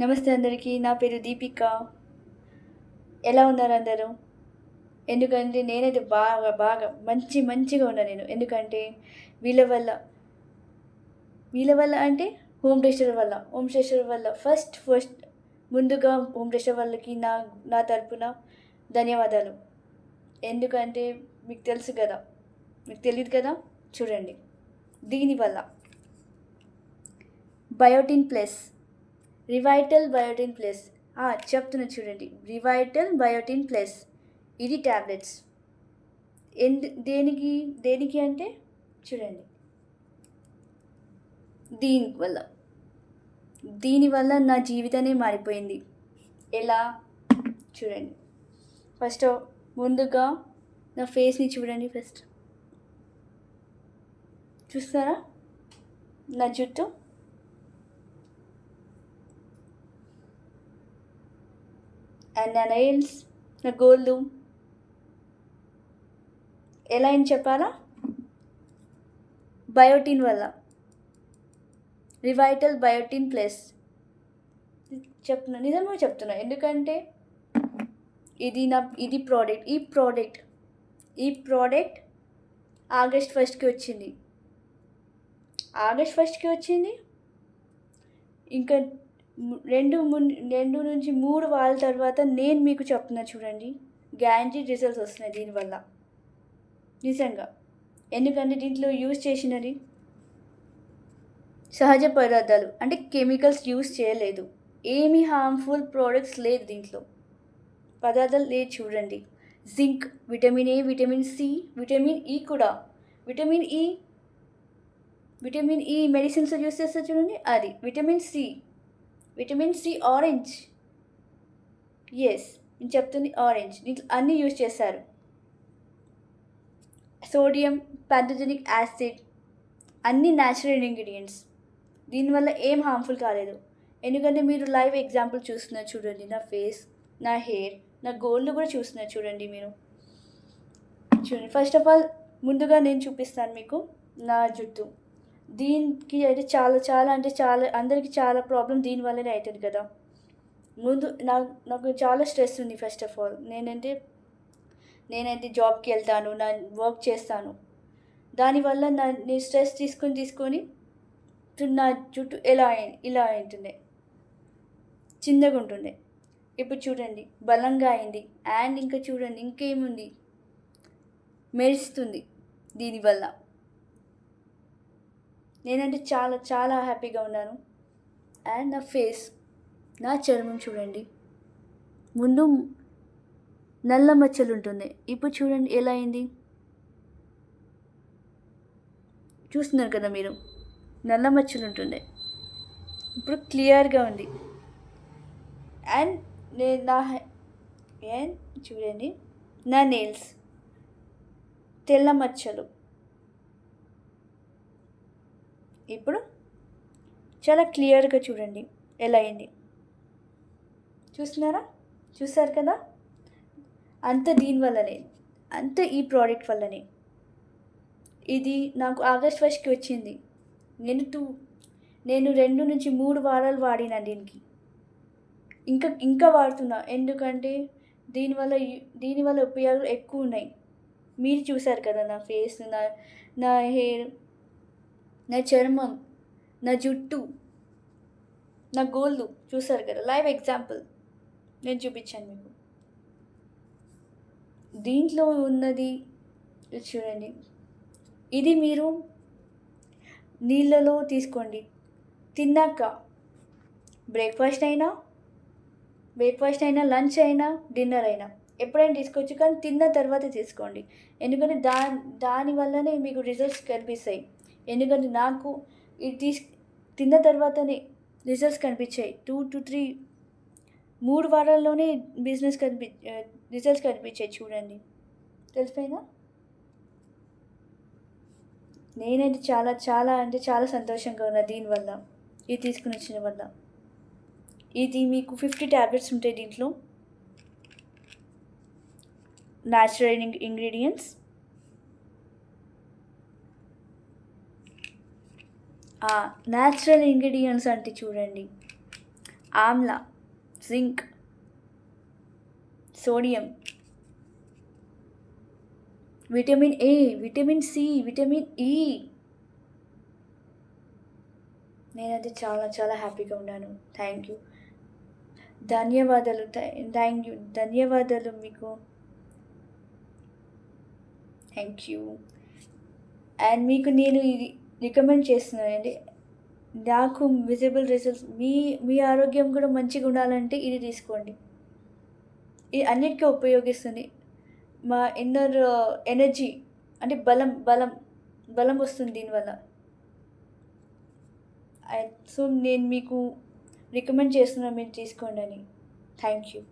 నమస్తే అందరికీ. నా పేరు దీపిక. ఎలా ఉన్నారు అందరూ? ఎందుకంటే నేనైతే బాగా బాగా మంచిగా ఉన్నా నేను. ఎందుకంటే వీళ్ళ వల్ల వీళ్ళ వల్ల అంటే హోమ్ స్టేషన్ వల్ల ఫస్ట్ ముందుగా హోమ్ స్టేషన్ వాళ్ళకి నా తరపున ధన్యవాదాలు. ఎందుకంటే మీకు తెలుసు కదా, మీకు తెలియదు కదా, చూడండి. దీనివల్ల biotin plus Revital biotin plus చెప్తున్నా చూడండి. రివైటల్ బయోటిన్ ప్లస్ ఇది ట్యాబ్లెట్స్. దేనికి అంటే చూడండి. దీనివల్ల నా జీవితాన్ని మారిపోయింది. ఎలా చూడండి. ఫస్ట్ ముందుగా నా ఫేస్ని చూడండి. ఫస్ట్ చూస్తారా నా జుట్టు? అండ్ నా నెయిల్స్, నా గోళ్ళు ఎలా అని చెప్పాలా? బయోటిన్ వల్ల, రివైటల్ బయోటిన్ ప్లస్ నిజంగా చెప్తున్నా. ఎందుకంటే ఇది ప్రోడక్ట్ ఆగస్ట్ 1కి వచ్చింది. ఇంకా 2 నుంచి 3 వారాల తర్వాత నేను మీకు చెప్తున్నా చూడండి. గ్యారంటీ రిజల్ట్స్ వస్తున్నాయి దీనివల్ల నిజంగా. ఎందుకంటే దీంట్లో యూజ్ చేసినది సహజ పదార్థాలు, అంటే కెమికల్స్ యూజ్ చేయలేదు. ఏమీ హార్మ్ఫుల్ ప్రోడక్ట్స్ లేదు దీంట్లో, పదార్థాలు లేదు. చూడండి, zinc, vitamin A, vitamin C, vitamin E కూడా. విటమిన్ ఈ మెడిసిన్స్లో యూజ్ చేస్తారు చూడండి, అది విటమిన్ సి ఆరెంజ్. నేను చెప్తుంది ఆరెంజ్. దీంట్లో అన్నీ యూజ్ చేశారు. సోడియం ప్యాంథోజెనిక్ యాసిడ్, అన్ని న్యాచురల్ ఇంగ్రీడియంట్స్. దీనివల్ల ఏం హార్మ్ఫుల్ కాలేదు. ఎందుకంటే మీరు లైవ్ ఎగ్జాంపుల్ చూస్తున్నారు చూడండి. నా ఫేస్, నా హెయిర్, నా గోళ్ళు కూడా చూస్తున్నారు చూడండి మీరు. చూడండి, ఫస్ట్ ఆఫ్ ఆల్ ముందుగా నేను చూపిస్తాను మీకు నా జుట్టు. దీనికి అయితే చాలా అందరికీ చాలా ప్రాబ్లం దీనివల్లనే అవుతుంది కదా. ముందు నాకు చాలా స్ట్రెస్ ఉంది. ఫస్ట్ ఆఫ్ ఆల్ నేనైతే జాబ్కి వెళ్తాను, నా వర్క్ చేస్తాను. దానివల్ల నేను స్ట్రెస్ తీసుకొని నా జుట్టు ఇలా అవుతుంది, చిన్నగా ఉంటుంది. ఇప్పుడు చూడండి, బలంగా అయింది. అండ్ ఇంకా చూడండి, ఇంకేముంది, మెరుస్తుంది. దీనివల్ల నేనంటే చాలా హ్యాపీగా ఉన్నాను. అండ్ నా చర్మం చూడండి. ముందు నల్ల మచ్చలు ఉంటుంది, ఇప్పుడు చూడండి ఎలా అయింది. చూస్తున్నారు కదా మీరు, నల్ల మచ్చలు ఉంటుండే, ఇప్పుడు క్లియర్గా ఉంది. అండ్ చూడండి, నా నెయిల్స్ తెల్ల మచ్చలు ఇప్పుడు చాలా క్లియర్గా చూడండి ఎలా అయింది. చూసారు కదా. అంత దీనివల్లనే, అంత ఈ ప్రోడక్ట్ వల్లనే. ఇది నాకు ఆగస్ట్ 1కి వచ్చింది. నేను 2 నుంచి 3 వారాలు వాడినా దీనికి. ఇంకా వాడుతున్నా. ఎందుకంటే దీనివల్ల ఉపయోగాలు ఎక్కువ ఉన్నాయి. మీరు చూసారు కదా, నా ఫేస్, నా హెయిర్, నా చర్మం, నా జుట్టు, నా గోళ్ళు చూసారు కదా. లైవ్ ఎగ్జాంపుల్ నేను చూపించాను మీకు. దీంట్లో ఉన్నది చూడండి. ఇది మీరు నీళ్ళలో తీసుకోండి. తిన్నాక బ్రేక్ఫాస్ట్ అయినా, లంచ్ అయినా, డిన్నర్ అయినా ఎప్పుడైనా తీసుకోవచ్చు. కానీ తిన్న తర్వాత తీసుకోండి. ఎందుకంటే దానివల్లనే మీకు రిజల్ట్స్ కనిపిస్తాయి. ఎందుకంటే నాకు ఇది తిన్న తర్వాతనే రిజల్ట్స్ కనిపించాయి. 2 to 3 వారాల్లోనే రిజల్ట్స్ కనిపించాయి. చూడండి, తెలిసిపోయిందా. నేనైతే చాలా సంతోషంగా ఉన్నా దీనివల్ల, ఇది తీసుకుని వచ్చిన వల్ల. ఇది మీకు 50 ట్యాబ్లెట్స్ ఉంటాయి దీంట్లో, న్యాచురల్ ఇంగ్రీడియంట్స్. న్యాచురల్ ఇంగ్రీడియంట్స్ అంటే చూడండి, amla, zinc, sodium, vitamin A, vitamin C, vitamin E. నేనైతే చాలా చాలా హ్యాపీగా ఉన్నాను. Thank you. ధన్యవాదాలు. Thank you. ధన్యవాదాలు మీకు. Thank you. అండ్ మీకు నేను ఇది రికమెండ్ చేస్తున్నానండి. నాకు విజిబుల్ రిజల్ట్స్, మీ ఆరోగ్యం కూడా మంచిగా ఉండాలంటే ఇది తీసుకోండి. ఇది అన్నిటికీ ఉపయోగిస్తుంది. మా ఇన్నర్ ఎనర్జీ అంటే బలం వస్తుంది దీనివల్ల. సో నేను మీకు రికమెండ్ చేస్తున్నాను, మీరు తీసుకోండి అని. Thank you.